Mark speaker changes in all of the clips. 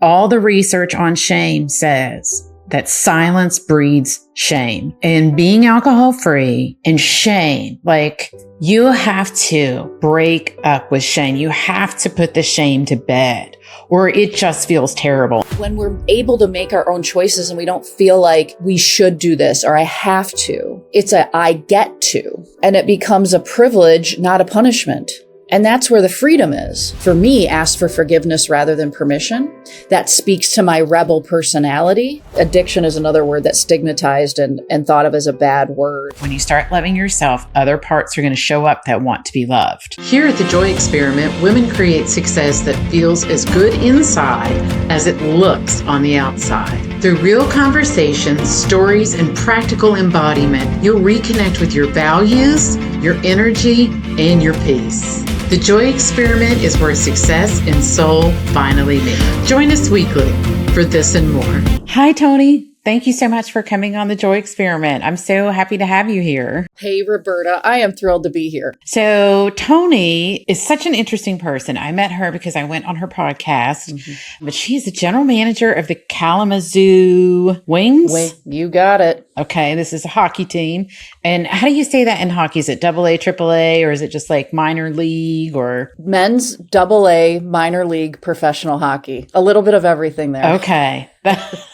Speaker 1: all the research on shame says that silence breeds shame. And being alcohol free and shame, like you have to break up with shame. You have to put the shame to bed or it just feels terrible.
Speaker 2: When we're able to make our own choices and we don't feel like we should do this or I have to, it's a I get to, and it becomes a privilege, not a punishment. And that's where the freedom is. For me, ask for forgiveness rather than permission. That speaks to my rebel personality. Addiction is another word that's stigmatized and thought of as a bad word.
Speaker 1: When you start loving yourself, other parts are going to show up that want to be loved. Here at the Joy Experiment, women create success that feels as good inside as it looks on the outside. Through real conversations, stories, and practical embodiment, you'll reconnect with your values, your energy, and your peace. The Joy Experiment is where success and soul finally meet. Join us weekly for this and more. Hi, Toni. Thank you so much for coming on the Joy Experiment. I'm so happy to have you here.
Speaker 2: Hey, Roberta. I am thrilled to be here.
Speaker 1: So Toni is such an interesting person. I met her because I went on her podcast, but she's the general manager of the Kalamazoo Wings.
Speaker 2: Wait, you got it.
Speaker 1: Okay, this is a hockey team. And how do you say that in hockey? Is it AA, AAA, or is it just like minor league or?
Speaker 2: Men's AA, minor league, professional hockey. A little bit of everything there.
Speaker 1: Okay.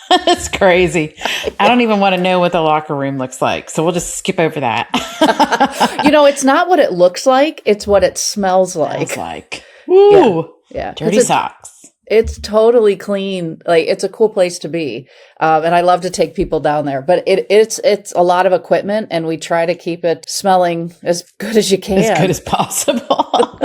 Speaker 1: That's crazy. I don't even want to know what the locker room looks like. So we'll just skip over that.
Speaker 2: It's not what it looks like. It's what it smells like.
Speaker 1: Woo.
Speaker 2: Yeah.
Speaker 1: Dirty socks.
Speaker 2: It's totally clean. Like it's a cool place to be. And I love to take people down there, but it's a lot of equipment and we try to keep it smelling as good as you can.
Speaker 1: As good as possible.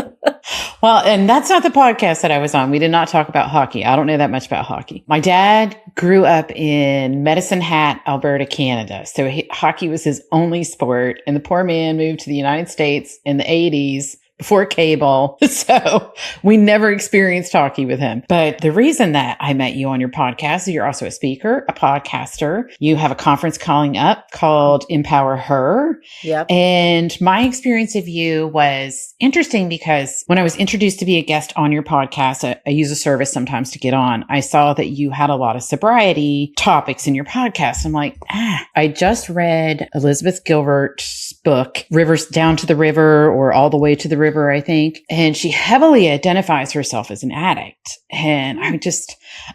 Speaker 1: Well, and that's not the podcast that I was on. We did not talk about hockey. I don't know that much about hockey. My dad grew up in Medicine Hat, Alberta, Canada. So hockey was his only sport. And the poor man moved to the United States in the 80s before cable. So we never experienced hockey with him. But the reason that I met you on your podcast is you're also a speaker, a podcaster. You have a conference calling up called Empower Her.
Speaker 2: Yep.
Speaker 1: And my experience of you was interesting because when I was introduced to be a guest on your podcast, I use a service sometimes to get on. I saw that you had a lot of sobriety topics in your podcast. I'm like, I just read Elizabeth Gilbert's book, Rivers Down to the River or All the Way to the River, I think. And she heavily identifies herself as an addict. And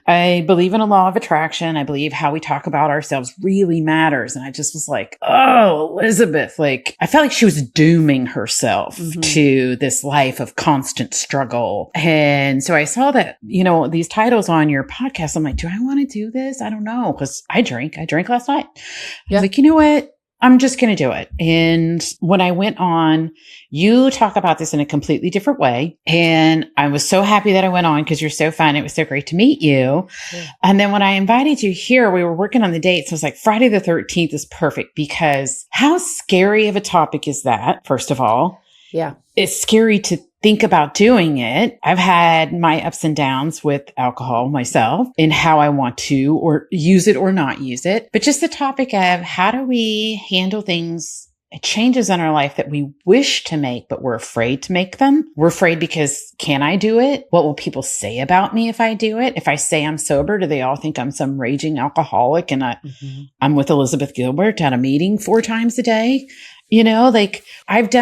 Speaker 1: I believe in a law of attraction. I believe how we talk about ourselves really matters. And I just was like, oh, Elizabeth, like I felt like she was dooming herself to this life of constant struggle. And so I saw that, these titles on your podcast. I'm like, do I want to do this? I don't know. Cause I drank last night. I was like, you know what? I'm just going to do it. And when I went on, you talk about this in a completely different way. And I was so happy that I went on because you're so fun. It was so great to meet you. Yeah. And then when I invited you here, we were working on the dates. I was like, Friday the 13th is perfect because how scary of a topic is that? First of all,
Speaker 2: yeah,
Speaker 1: it's scary to think about doing it. I've had my ups and downs with alcohol myself and how I want to or use it or not use it. But just the topic of how do we handle things, changes in our life that we wish to make, but we're afraid to make them. We're afraid because can I do it? What will people say about me if I do it? If I say I'm sober, do they all think I'm some raging alcoholic and I'm with Elizabeth Gilbert at a meeting 4 times a day? I've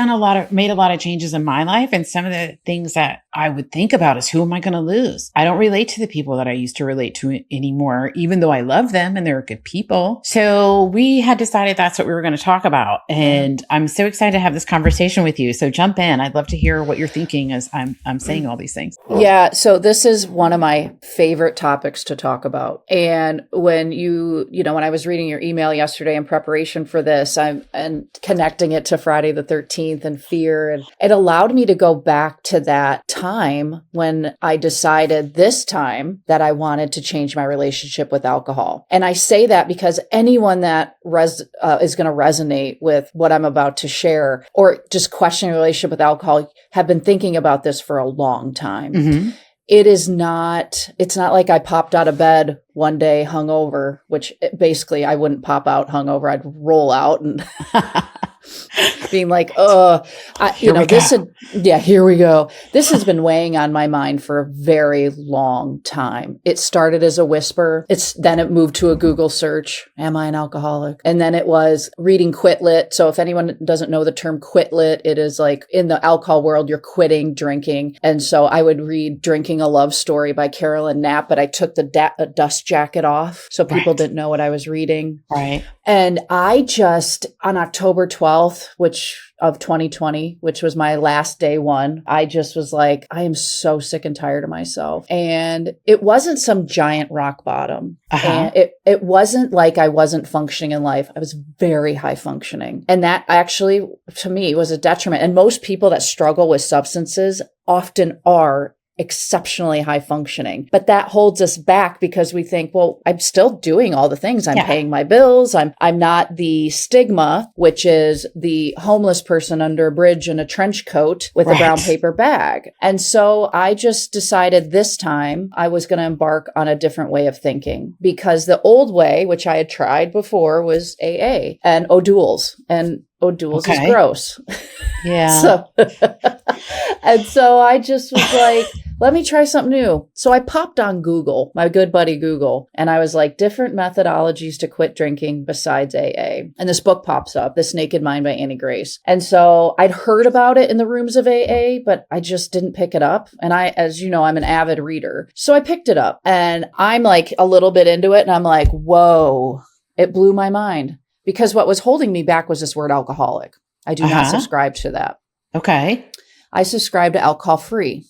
Speaker 1: made a lot of changes in my life. And some of the things that I would think about is who am I going to lose? I don't relate to the people that I used to relate to anymore, even though I love them and they're good people. So we had decided that's what we were going to talk about. And I'm so excited to have this conversation with you. So jump in. I'd love to hear what you're thinking as I'm saying all these things.
Speaker 2: Yeah. So this is one of my favorite topics to talk about. And when when I was reading your email yesterday in preparation for this, and connecting it to Friday the 13th and fear. And it allowed me to go back to that time when I decided this time that I wanted to change my relationship with alcohol. And I say that because anyone that is going to resonate with what I'm about to share or just questioning a relationship with alcohol have been thinking about this for a long time. Mm-hmm. It's not like I popped out of bed one day hungover, which basically I wouldn't pop out hungover. I'd roll out and being like,
Speaker 1: Here we go.
Speaker 2: here we go. This has been weighing on my mind for a very long time. It started as a whisper. Then it moved to a Google search. Am I an alcoholic? And then it was reading Quit Lit. So if anyone doesn't know the term Quit Lit, it is like in the alcohol world, you're quitting drinking. And so I would read Drinking a Love Story by Carolyn Knapp, but I took the dust jacket off so people didn't know what I was reading.
Speaker 1: Right.
Speaker 2: And I just, on October 12th, of 2020, which was my last day one, I just was like, I am so sick and tired of myself. And it wasn't some giant rock bottom. And it wasn't like I wasn't functioning in life. I was very high functioning. And that actually, to me, was a detriment. And most people that struggle with substances often are exceptionally high functioning, but that holds us back because we think, well, I'm still doing all the things. I'm paying my bills. I'm not the stigma, which is the homeless person under a bridge in a trench coat with a brown paper bag. And so I just decided this time I was going to embark on a different way of thinking, because the old way, which I had tried before, was AA and O'Doul's, and O'Doul's is gross.
Speaker 1: Yeah.
Speaker 2: And so I just was like, let me try something new. So I popped on Google, my good buddy Google, and I was like, different methodologies to quit drinking besides AA. And this book pops up, This Naked Mind by Annie Grace. And so I'd heard about it in the rooms of AA, but I just didn't pick it up. And as you know, I'm an avid reader. So I picked it up and I'm like a little bit into it and I'm like, whoa, it blew my mind. Because what was holding me back was this word alcoholic. I do not subscribe to that.
Speaker 1: Okay.
Speaker 2: I subscribe to alcohol free.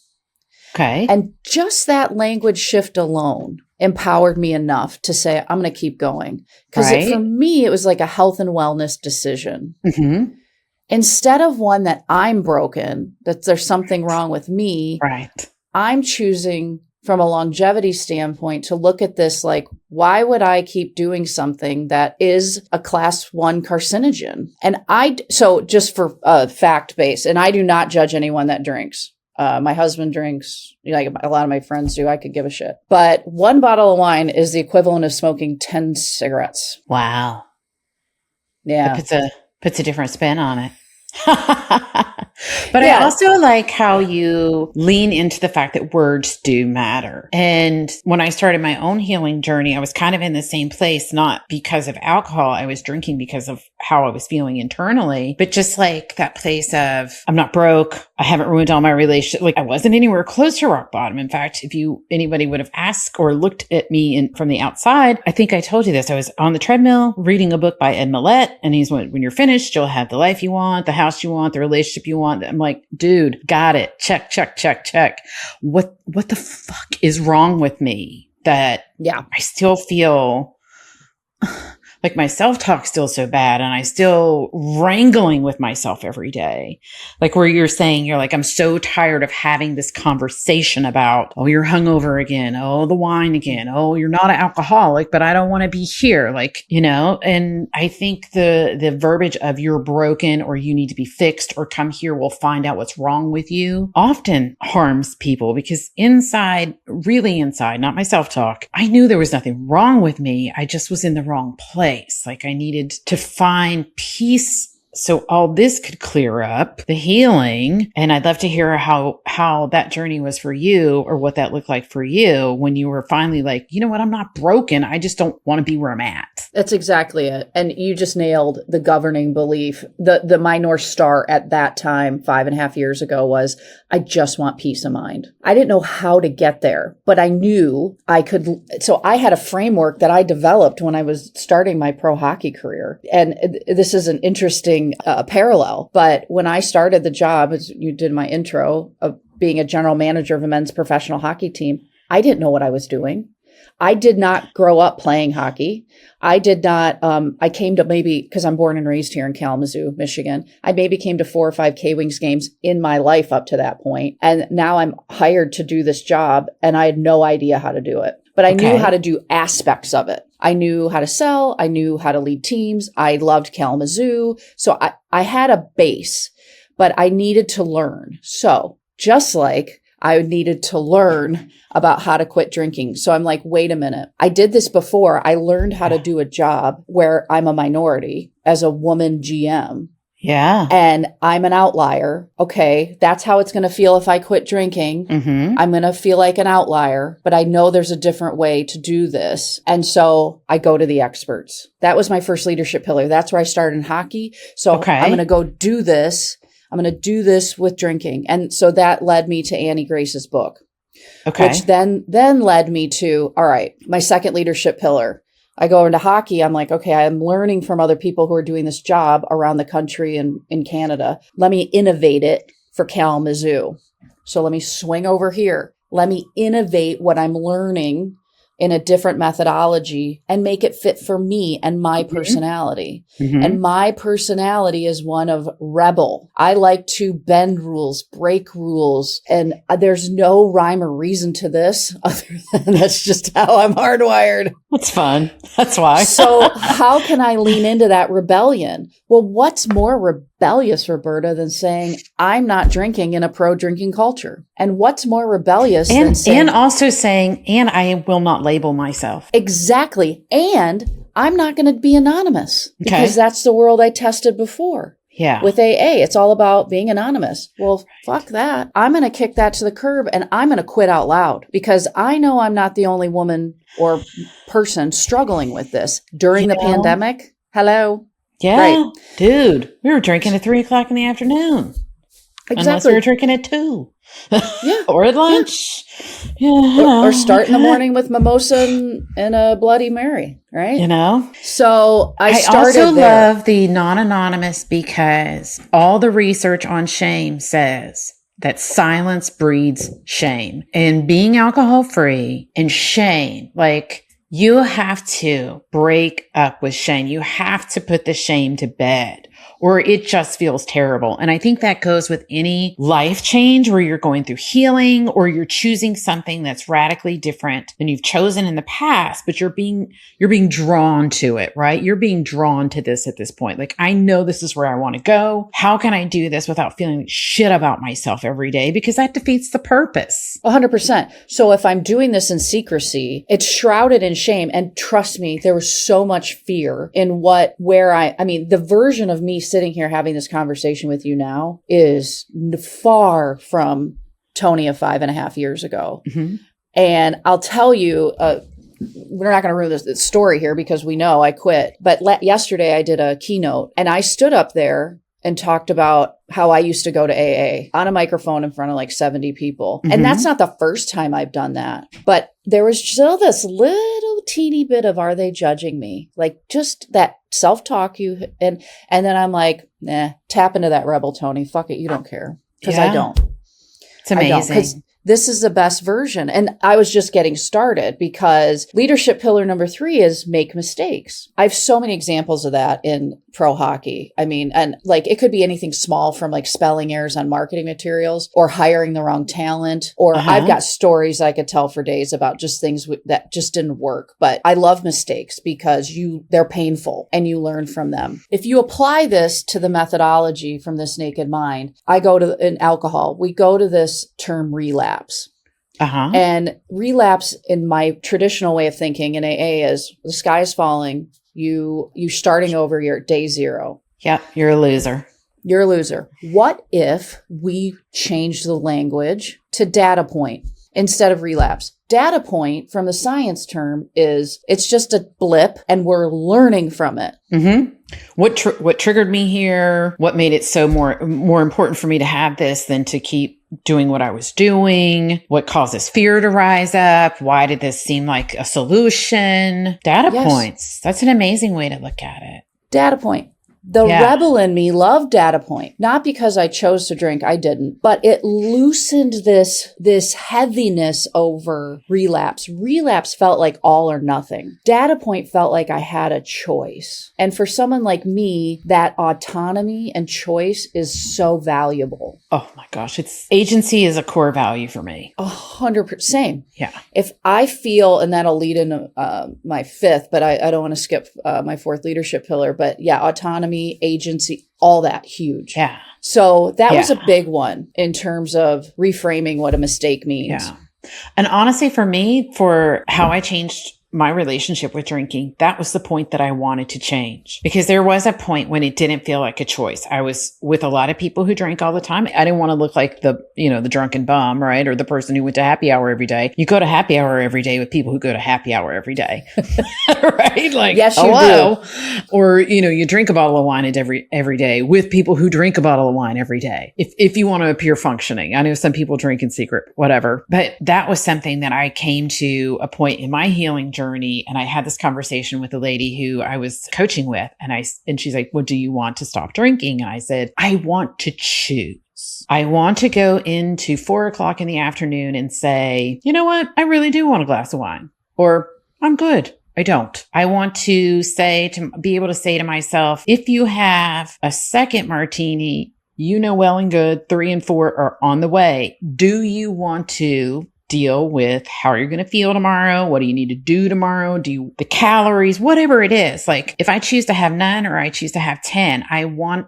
Speaker 1: Okay.
Speaker 2: And just that language shift alone empowered me enough to say, I'm going to keep going. Because for me, it was like a health and wellness decision. Mm-hmm. Instead of one that I'm broken, that there's something wrong with me.
Speaker 1: Right. I'm
Speaker 2: choosing from a longevity standpoint to look at this like, why would I keep doing something that is a class 1 carcinogen? And so just for fact base, and I do not judge anyone that drinks. My husband drinks, like a lot of my friends do. I could give a shit. But 1 bottle of wine is the equivalent of smoking 10 cigarettes.
Speaker 1: Wow.
Speaker 2: Yeah.
Speaker 1: It puts a different spin on it. But I also like how you lean into the fact that words do matter. And when I started my own healing journey, I was kind of in the same place, not because of alcohol. I was drinking because of how I was feeling internally, but just like that place of, I'm not broke. I haven't ruined all my relationships. Like I wasn't anywhere close to rock bottom. In fact, if anybody would have asked or looked at me from the outside, I think I told you this. I was on the treadmill reading a book by Ed Millett, and he's when you're finished, you'll have the life you want, the house you want, the relationship you want. I'm like, dude, got it. Check, check, check, check. What the fuck is wrong with me that I still feel like my self-talk's still so bad and I still wrangling with myself every day. Like where you're saying, you're like, I'm so tired of having this conversation about, oh, you're hungover again. Oh, the wine again. Oh, you're not an alcoholic, but I don't want to be here. Like, and I think the verbiage of you're broken or you need to be fixed or come here, we'll find out what's wrong with you often harms people because really inside, not my self-talk, I knew there was nothing wrong with me. I just was in the wrong place. Like I needed to find peace so all this could clear up, the healing. And I'd love to hear how that journey was for you or what that looked like for you when you were finally like, you know what, I'm not broken. I just don't want to be where I'm at.
Speaker 2: That's exactly it. And you just nailed the governing belief. My North Star at that time, 5.5 years ago, was I just want peace of mind. I didn't know how to get there, but I knew I could. So I had a framework that I developed when I was starting my pro hockey career. And this is an interesting parallel. But when I started the job, as you did my intro, of being a general manager of a men's professional hockey team, I didn't know what I was doing. I did not grow up playing hockey. I did not, I came to maybe, because I'm born and raised here in Kalamazoo, Michigan, I maybe came to 4 or 5 K-Wings games in my life up to that point. And now I'm hired to do this job and I had no idea how to do it. But I knew how to do aspects of it. I knew how to sell. I knew how to lead teams. I loved Kalamazoo. So I had a base, but I needed to learn. So just like I needed to learn about how to quit drinking. So I'm like, wait a minute. I did this before. I learned how to do a job where I'm a minority as a woman GM.
Speaker 1: Yeah.
Speaker 2: And I'm an outlier. Okay, that's how it's going to feel if I quit drinking.
Speaker 1: Mm-hmm.
Speaker 2: I'm going to feel like an outlier, but I know there's a different way to do this. And so I go to the experts. That was my first leadership pillar. That's where I started in hockey. So I'm going to go do this. I'm going to do this with drinking. And so that led me to Annie Grace's book, which then led me to, all right, my second leadership pillar. I go into hockey. I'm like, okay, I'm learning from other people who are doing this job around the country and in Canada. Let me innovate it for Kalamazoo. So let me swing over here. Let me innovate what I'm learning in a different methodology and make it fit for me and my personality. Mm-hmm. And my personality is one of rebel. I like to bend rules, break rules. And there's no rhyme or reason to this other than that's just how I'm hardwired.
Speaker 1: That's fun. That's why.
Speaker 2: So how can I lean into that rebellion? Well, what's more rebellious, Roberta, than saying I'm not drinking in a pro-drinking culture? And what's more rebellious than saying...
Speaker 1: And also saying, and I will not label myself.
Speaker 2: Exactly. And I'm not going to be anonymous because that's the world I tested before.
Speaker 1: Yeah.
Speaker 2: With AA, it's all about being anonymous. Well, fuck that. I'm going to kick that to the curb and I'm going to quit out loud because I know I'm not the only woman or person struggling with this during the pandemic. Hello.
Speaker 1: Yeah.
Speaker 2: Right.
Speaker 1: Dude, we were drinking at 3:00 in the afternoon.
Speaker 2: Exactly.
Speaker 1: Unless we were drinking at 2.
Speaker 2: Yeah.
Speaker 1: Or at lunch.
Speaker 2: Yeah. Or start in the morning with mimosa and a Bloody Mary, right?
Speaker 1: You know?
Speaker 2: So I
Speaker 1: also love the non-anonymous because all the research on shame says that silence breeds shame. And being alcohol free and shame, like you have to break up with shame. You have to put the shame to bed or it just feels terrible. And I think that goes with any life change where you're going through healing or you're choosing something that's radically different than you've chosen in the past, but you're being drawn to it, right? You're being drawn to this at this point. Like, I know this is where I want to go. How can I do this without feeling like shit about myself every day? Because that defeats the purpose.
Speaker 2: 100%. So if I'm doing this in secrecy, it's shrouded in shame. And trust me, there was so much fear in the version of me sitting here having this conversation with you now is far from Toni of 5.5 years ago. Mm-hmm. And I'll tell you, we're not going to ruin this story here because we know I quit. But yesterday I did a keynote and I stood up there and talked about how I used to go to AA on a microphone in front of like 70 people. Mm-hmm. And that's not the first time I've done that. But there was still this little teeny bit of, are they judging me? Like just that self-talk and then I'm like, tap into that rebel, Toni. Fuck it. You don't care. Because I don't.
Speaker 1: It's amazing.
Speaker 2: Because this is the best version. And I was just getting started because leadership pillar number 3 is make mistakes. I have so many examples of that in pro hockey. I mean, and like it could be anything small from like spelling errors on marketing materials or hiring the wrong talent. Or I've got stories I could tell for days about just things that just didn't work. But I love mistakes because they're painful and you learn from them. If you apply this to the methodology from This Naked Mind, in alcohol, we go to this term relapse. And relapse in my traditional way of thinking in AA is the sky is falling. You starting over your day 0.
Speaker 1: Yep. You're a loser.
Speaker 2: You're a loser. What if we change the language to data point instead of relapse? Data point from the science term it's just a blip and we're learning from it.
Speaker 1: Mm-hmm. What triggered me here? What made it so more important for me to have this than to keep doing what I was doing? What causes fear to rise up? Why did this seem like a solution? Data points. That's an amazing way to look at it.
Speaker 2: Data point. The rebel in me loved data point, not because I chose to drink, I didn't, but it loosened this heaviness over relapse. Relapse felt like all or nothing. Data point felt like I had a choice. And for someone like me, that autonomy and choice is so valuable.
Speaker 1: Oh my gosh. Agency is a core value for me.
Speaker 2: 100%. Same.
Speaker 1: Yeah.
Speaker 2: If I feel, and that'll lead into my 5th, but I don't want to skip my 4th leadership pillar, but autonomy, agency, all that huge.
Speaker 1: Yeah.
Speaker 2: So that was a big one in terms of reframing what a mistake means.
Speaker 1: Yeah. And honestly, for me, for how I changed my relationship with drinking, that was the point that I wanted to change, because there was a point when it didn't feel like a choice. I was with a lot of people who drank all the time. I didn't want to look like the drunken bum, right? Or the person who went to happy hour every day. You go to happy hour every day with people who go to happy hour every day, right? Like,
Speaker 2: yes, you
Speaker 1: hello.
Speaker 2: do.
Speaker 1: Or, you drink a bottle of wine every day with people who drink a bottle of wine every day. If you want to appear functioning, I know some people drink in secret, whatever, but that was something that I came to a point in my healing journey. And I had this conversation with a lady who I was coaching with, and she's like, well, do you want to stop drinking? And I said, I want to choose. I want to go into 4:00 in the afternoon and say, you know what? I really do want a glass of wine, or I'm good. I don't. I want to be able to say to myself, if you have a second martini, well and good, 3 and 4 are on the way. Do you want to deal with how you're going to feel tomorrow? What do you need to do tomorrow? The calories, whatever it is. Like, if I choose to have none or I choose to have 10, I want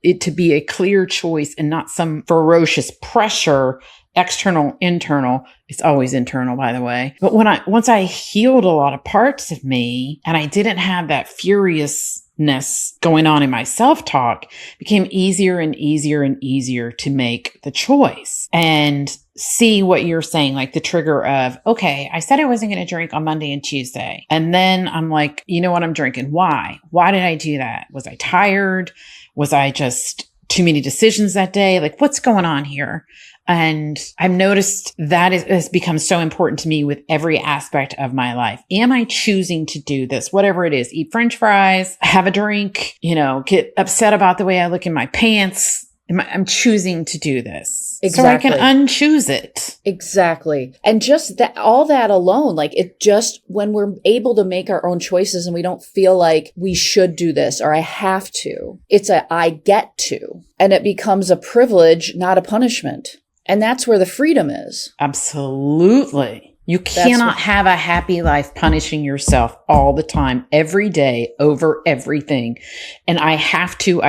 Speaker 1: it to be a clear choice and not some ferocious pressure, external, internal. It's always internal, by the way. But once I healed a lot of parts of me and I didn't have that furiousness going on in my self-talk, it became easier and easier and easier to make the choice and see what you're saying, like the trigger of, okay, I said I wasn't going to drink on Monday and Tuesday. And then I'm like, you know what? I'm drinking. Why? Why did I do that? Was I tired? Was I just too many decisions that day? Like, what's going on here? And I've noticed that has become so important to me with every aspect of my life. Am I choosing to do this? Whatever it is, eat French fries, have a drink, get upset about the way I look in my pants. I'm choosing to do this.
Speaker 2: Exactly.
Speaker 1: So I can unchoose it.
Speaker 2: Exactly. And just that, all that alone, like when we're able to make our own choices and we don't feel like we should do this or I have to, it's I get to, and it becomes a privilege, not a punishment. And that's where the freedom is.
Speaker 1: Absolutely. You cannot have a happy life punishing yourself all the time, every day, over everything. And I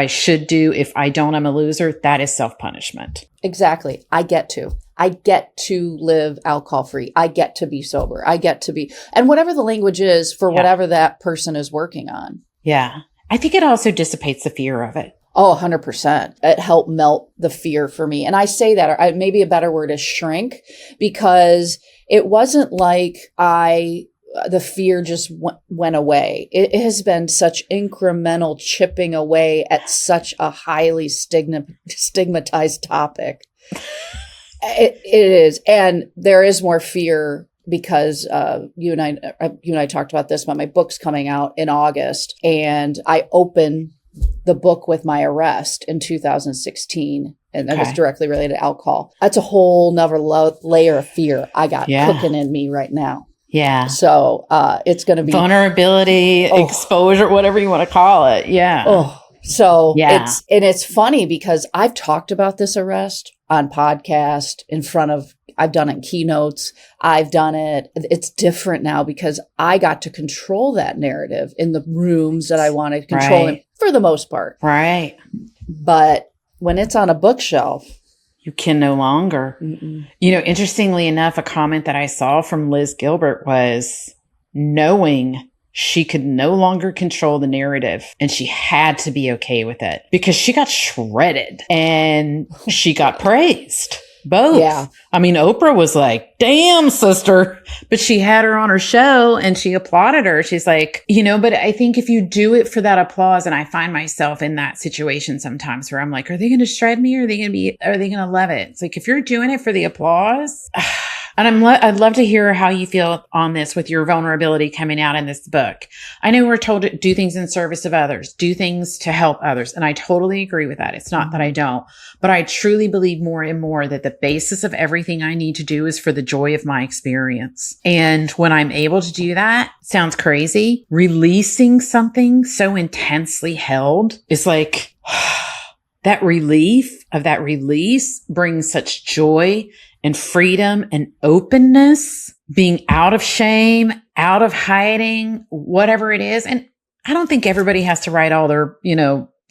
Speaker 1: should do. If I don't, I'm a loser. That is self-punishment.
Speaker 2: Exactly. I get to live alcohol free. I get to be sober. And whatever the language is for whatever that person is working on.
Speaker 1: Yeah. I think it also dissipates the fear of it.
Speaker 2: Oh, 100%. It helped melt the fear for me. And I say that, or maybe a better word is shrink, because it wasn't like the fear just went away. It has been such incremental chipping away at such a highly stigmatized topic. It is. And there is more fear because you and I talked about this, but my book's coming out in August, and I open the book with my arrest in 2016. And that was directly related to alcohol. That's a whole nother layer of fear I got cooking in me right now.
Speaker 1: Yeah.
Speaker 2: So it's going to be
Speaker 1: vulnerability, exposure, whatever you want to call it. Yeah.
Speaker 2: So it's funny because I've talked about this arrest on podcast I've done it in keynotes. I've done it. It's different now because I got to control that narrative in the rooms that I wanted to control it for the most part.
Speaker 1: Right.
Speaker 2: But when it's on a bookshelf,
Speaker 1: you can no longer. Mm-mm. Interestingly enough, a comment that I saw from Liz Gilbert was knowing she could no longer control the narrative and she had to be okay with it because she got shredded and she got praised. Both. Yeah. I mean, Oprah was like, damn, sister. But she had her on her show and she applauded her. She's like, but I think if you do it for that applause, and I find myself in that situation sometimes where I'm like, are they going to shred me or are they going to love it? It's like, if you're doing it for the applause, and I'd love to hear how you feel on this with your vulnerability coming out in this book. I know we're told to do things in service of others, do things to help others. And I totally agree with that. It's not that I don't, but I truly believe more and more that the basis of everything I need to do is for the joy of my experience. And when I'm able to do that, sounds crazy, releasing something so intensely held is like that relief of that release brings such joy and freedom and openness, being out of shame, out of hiding, whatever it is. And I don't think everybody has to write all their,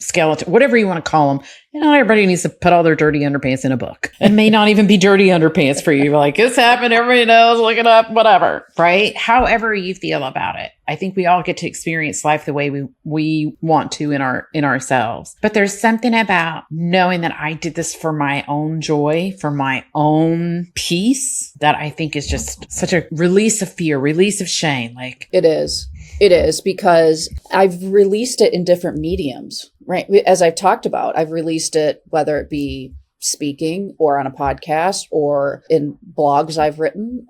Speaker 1: skeleton, whatever you want to call them. Not everybody needs to put all their dirty underpants in a book. It may not even be dirty underpants for you. You're like, it's happened. Everybody knows. Look it up, whatever. Right? However you feel about it. I think we all get to experience life the way we want to in ourselves. But there's something about knowing that I did this for my own joy, for my own peace, that I think is just such a release of fear, release of shame. Like
Speaker 2: it is. It is, because I've released it in different mediums, right? As I've talked about, I've released it, whether it be speaking or on a podcast or in blogs I've written,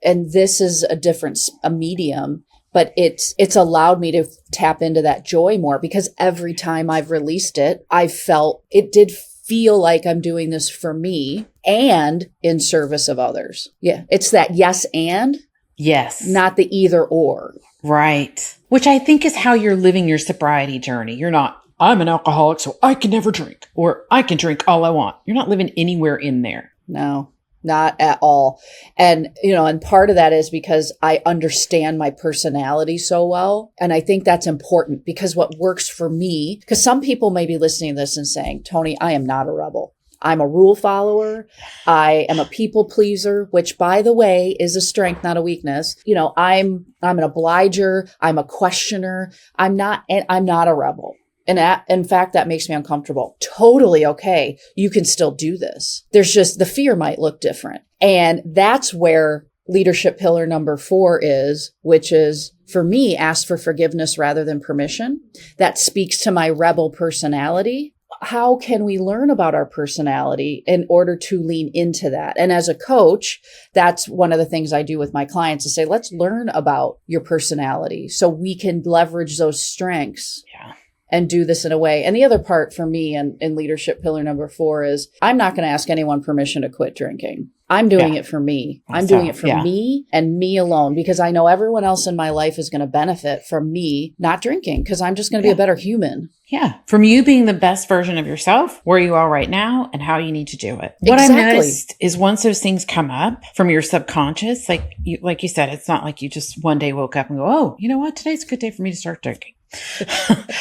Speaker 2: and this is a medium, but it's allowed me to tap into that joy more, because every time I've released it, I felt it did feel like I'm doing this for me and in service of others. Yeah. It's that yes and.
Speaker 1: Yes.
Speaker 2: Not the either or.
Speaker 1: Right. Which I think is how you're living your sobriety journey. You're not, I'm an alcoholic, so I can never drink, or I can drink all I want. You're not living anywhere in there.
Speaker 2: No, not at all. And, and part of that is because I understand my personality so well. And I think that's important, because what works for me, because some people may be listening to this and saying, Toni, I am not a rebel. I'm a rule follower. I am a people pleaser, which, by the way, is a strength, not a weakness. I'm an obliger. I'm a questioner. I'm not a rebel. And in fact, that makes me uncomfortable. Totally okay. You can still do this. There's just the fear might look different. And that's where leadership pillar number 4 is, which is, for me, ask for forgiveness rather than permission. That speaks to my rebel personality. How can we learn about our personality in order to lean into that? And as a coach, that's one of the things I do with my clients, is say, let's learn about your personality so we can leverage those strengths.
Speaker 1: Yeah.
Speaker 2: And do this in a way. And the other part for me in leadership pillar number 4 is, I'm not going to ask anyone permission to quit drinking. I'm doing it for me. I'm doing it for me and me alone, because I know everyone else in my life is going to benefit from me not drinking, because I'm just going to be a better human.
Speaker 1: Yeah. From you being the best version of yourself, where you are right now and how you need to do it. What I've noticed is, once those things come up from your subconscious, like you said, it's not like you just one day woke up and go, oh, you know what? Today's a good day for me to start drinking.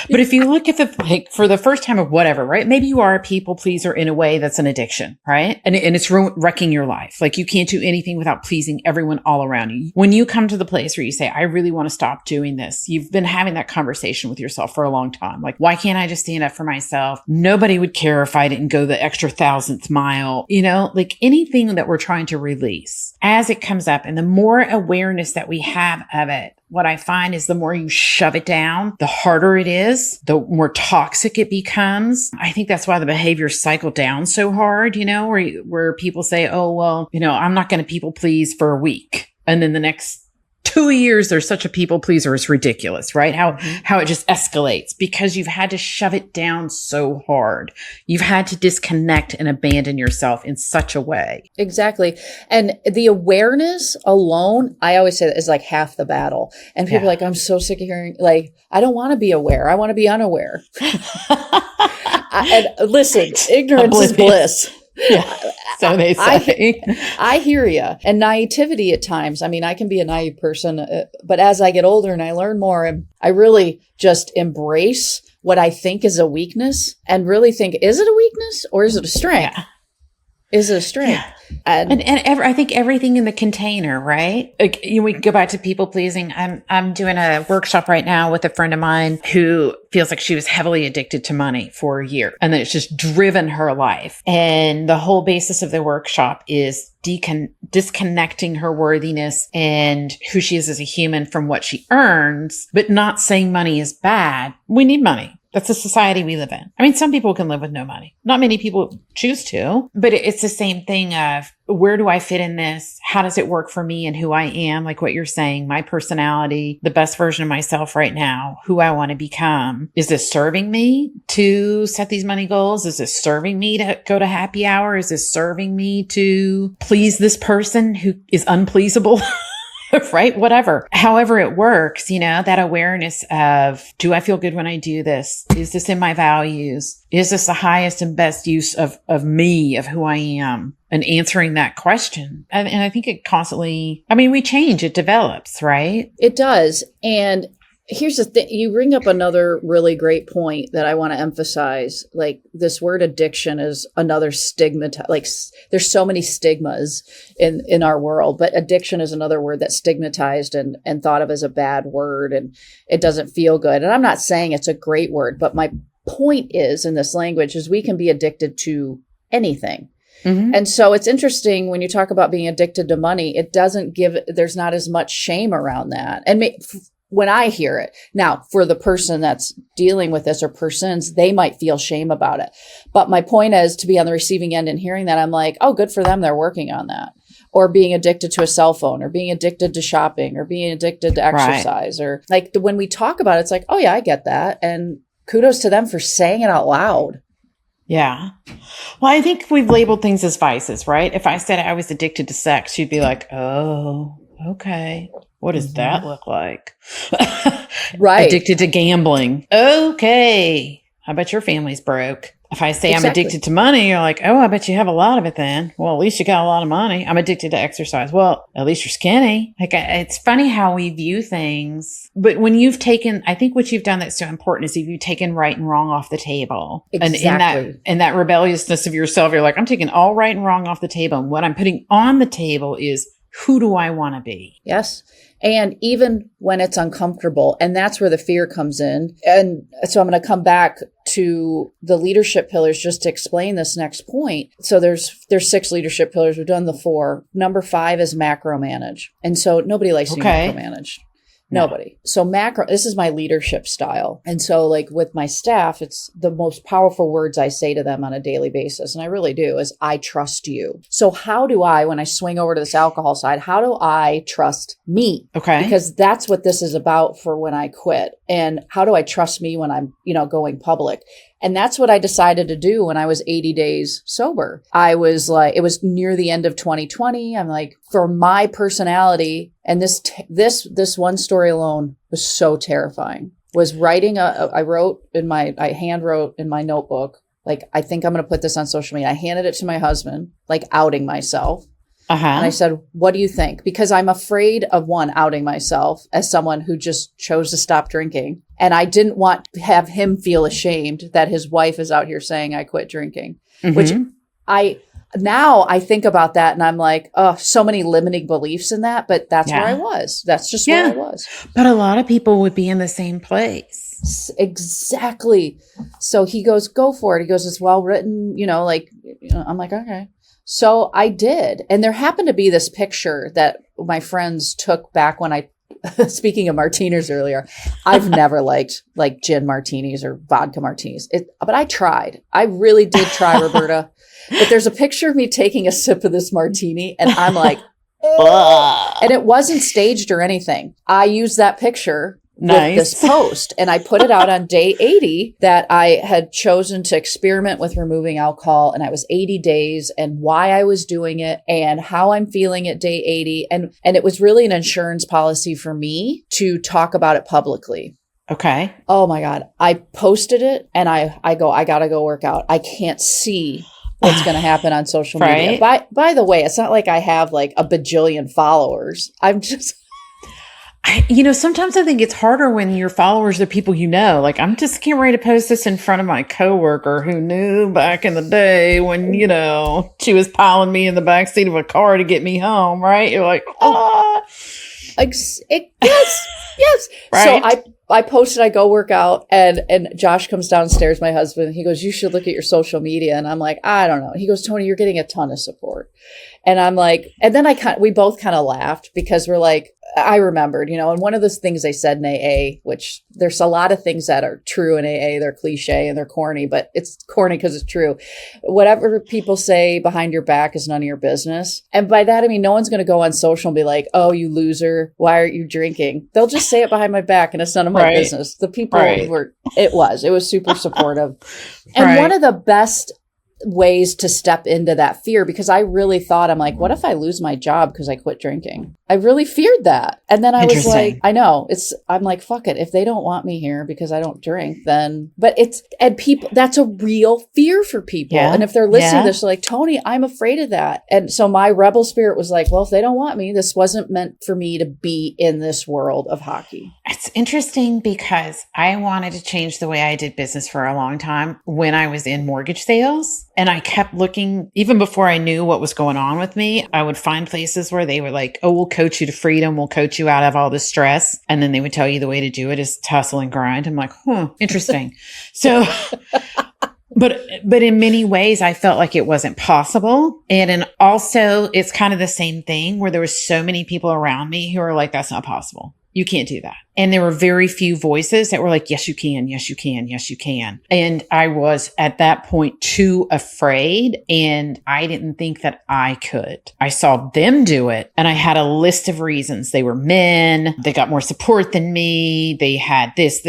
Speaker 1: But if you look at for the first time of whatever, right? Maybe you are a people pleaser in a way that's an addiction, right? And it's wrecking your life. Like, you can't do anything without pleasing everyone all around you. When you come to the place where you say, I really want to stop doing this, you've been having that conversation with yourself for a long time. Like, why can't I just stand up for myself? Nobody would care if I didn't go the extra 1,000th mile, like anything that we're trying to release as it comes up. And the more awareness that we have of it, what I find is the more you shove it down, the harder it is, the more toxic it becomes. I think that's why the behaviors cycle down so hard, where people say, oh, well, I'm not going to people please for a week. And then the next 2 years, they're such a people pleaser. It's ridiculous, right? How it just escalates, because you've had to shove it down so hard. You've had to disconnect and abandon yourself in such a way.
Speaker 2: Exactly. And the awareness alone, I always say that, is like half the battle. And people are like, I'm so sick of hearing, like, I don't want to be aware. I want to be unaware. And listen, ignorance is bliss.
Speaker 1: Yeah, so they say.
Speaker 2: I hear you. And naivety at times. I mean, I can be a naive person, but as I get older and I learn more, I really just embrace what I think is a weakness and really think, is it a weakness or is it a strength? Yeah. Is it a strength?
Speaker 1: Yeah. And I think everything in the container, right? Like, we can go back to people pleasing. I'm doing a workshop right now with a friend of mine who feels like she was heavily addicted to money for a year, and then it's just driven her life. And the whole basis of the workshop is disconnecting her worthiness and who she is as a human from what she earns, but not saying money is bad. We need money. That's the society we live in. I mean, some people can live with no money. Not many people choose to, but it's the same thing of, where do I fit in this? How does it work for me and who I am? Like what you're saying, my personality, the best version of myself right now, who I want to become. Is this serving me to set these money goals? Is this serving me to go to happy hour? Is this serving me to please this person who is unpleasable? Right? Whatever. However it works, that awareness of, do I feel good when I do this? Is this in my values? Is this the highest and best use of me, of who I am? And answering that question. And I think it constantly, we change, it develops, right?
Speaker 2: It does. And Here's the thing. You bring up another really great point that I want to emphasize. Like, this word addiction is another stigma. Like, there's so many stigmas in our world, but addiction is another word that's stigmatized and thought of as a bad word, and it doesn't feel good. And I'm not saying it's a great word, but my point is, in this language, is we can be addicted to anything. Mm-hmm. And so it's interesting when you talk about being addicted to money, there's not as much shame around that. And when I hear it now, for the person that's dealing with this, or persons, they might feel shame about it. But my point is to be on the receiving end and hearing that, I'm like, oh, good for them. They're working on that. Or being addicted to a cell phone, or being addicted to shopping, or being addicted to exercise, right. Or like when we talk about it, it's like, oh yeah, I get that. And kudos to them for saying it out loud.
Speaker 1: Yeah. Well, I think we've labeled things as vices, right? If I said I was addicted to sex, you'd be like, oh, okay. What does that look like?
Speaker 2: Right.
Speaker 1: Addicted to gambling. Okay. I bet your family's broke. If I say I'm addicted to money, you're like, oh, I bet you have a lot of it then. Well, at least you got a lot of money. I'm addicted to exercise. Well, at least you're skinny. Like, it's funny how we view things. But when I think what you've done that's so important is if you've taken right and wrong off the table.
Speaker 2: Exactly.
Speaker 1: And in that rebelliousness of yourself, you're like, I'm taking all right and wrong off the table. And what I'm putting on the table is, who do I want to be?
Speaker 2: Yes. And even when it's uncomfortable, and that's where the fear comes in. And so I'm going to come back to the leadership pillars just to explain this next point. So there's 6 leadership pillars. We've done the 4. Number 5 is macro manage. And so nobody likes to micromanage. Nobody. So this is my leadership style. And so like with my staff, it's the most powerful words I say to them on a daily basis. And I really do is I trust you. So how do I, when I swing over to this alcohol side, how do I trust me?
Speaker 1: Okay.
Speaker 2: Because that's what this is about for when I quit. And how do I trust me when I'm, going public? And that's what I decided to do when I was 80 days sober. I was like, it was near the end of 2020. I'm like, for my personality, and this one story alone was so terrifying, was writing I hand wrote in my notebook, like, I think I'm going to put this on social media. I handed it to my husband, like outing myself. And I said, what do you think? Because I'm afraid of outing myself as someone who just chose to stop drinking. And I didn't want to have him feel ashamed that his wife is out here saying I quit drinking, which now I think about that and I'm like, oh, so many limiting beliefs in that, but that's where I was. That's just where I was.
Speaker 1: But a lot of people would be in the same place.
Speaker 2: Exactly. So he goes, go for it. He goes, it's well written, I'm like, okay. So I did. And there happened to be this picture that my friends took back when speaking of martinis earlier, I've never liked like gin martinis or vodka martinis, but I tried. I really did try, Roberta. But there's a picture of me taking a sip of this martini and I'm like, and it wasn't staged or anything. I used that picture with this post and I put it out on day 80 that I had chosen to experiment with removing alcohol, and I was 80 days and why I was doing it and how I'm feeling at day 80. And it was really an insurance policy for me to talk about it publicly.
Speaker 1: Okay.
Speaker 2: Oh my God. I posted it and I got to go work out. I can't see what's going to happen on social media. By the way, it's not like I have like a bajillion followers. I'm just...
Speaker 1: sometimes I think it's harder when your followers are people you know. Like, I'm just getting ready to post this in front of my coworker who knew back in the day when, she was piling me in the backseat of a car to get me home, right? You're like,
Speaker 2: yes.
Speaker 1: Right?
Speaker 2: So I posted, I go work out, and Josh comes downstairs, my husband, and he goes, you should look at your social media. And I'm like, I don't know. He goes, Toni, you're getting a ton of support. And I'm like, and then we both kind of laughed because we're like, I remembered, and one of those things they said in AA, which there's a lot of things that are true in AA, they're cliche and they're corny, but it's corny because it's true. Whatever people say behind your back is none of your business. And by that, I mean, no one's going to go on social and be like, oh, you loser, why aren't you drinking? They'll just say it behind my back and it's none of my business. The people it was super supportive. And one of the best ways to step into that fear, because I really thought, I'm like, what if I lose my job because I quit drinking? I really feared that. And then I was like, I know, I'm like, fuck it. If they don't want me here because I don't drink, then, and people, that's a real fear for people. Yeah. And if they're listening to this, they're like, Toni, I'm afraid of that. And so my rebel spirit was like, well, if they don't want me, this wasn't meant for me to be in this world of hockey.
Speaker 1: It's interesting because I wanted to change the way I did business for a long time when I was in mortgage sales. And I kept looking, even before I knew what was going on with me, I would find places where they were like, oh, we'll coach you to freedom. We'll coach you out of all this stress. And then they would tell you the way to do it is to hustle and grind. I'm like, interesting. So, but in many ways, I felt like it wasn't possible. And also it's kind of the same thing where there was so many people around me who are like, that's not possible. You can't do that. And there were very few voices that were like, yes, you can. Yes, you can. Yes, you can. And I was at that point too afraid. And I didn't think that I could. I saw them do it. And I had a list of reasons. They were men. They got more support than me. They had this.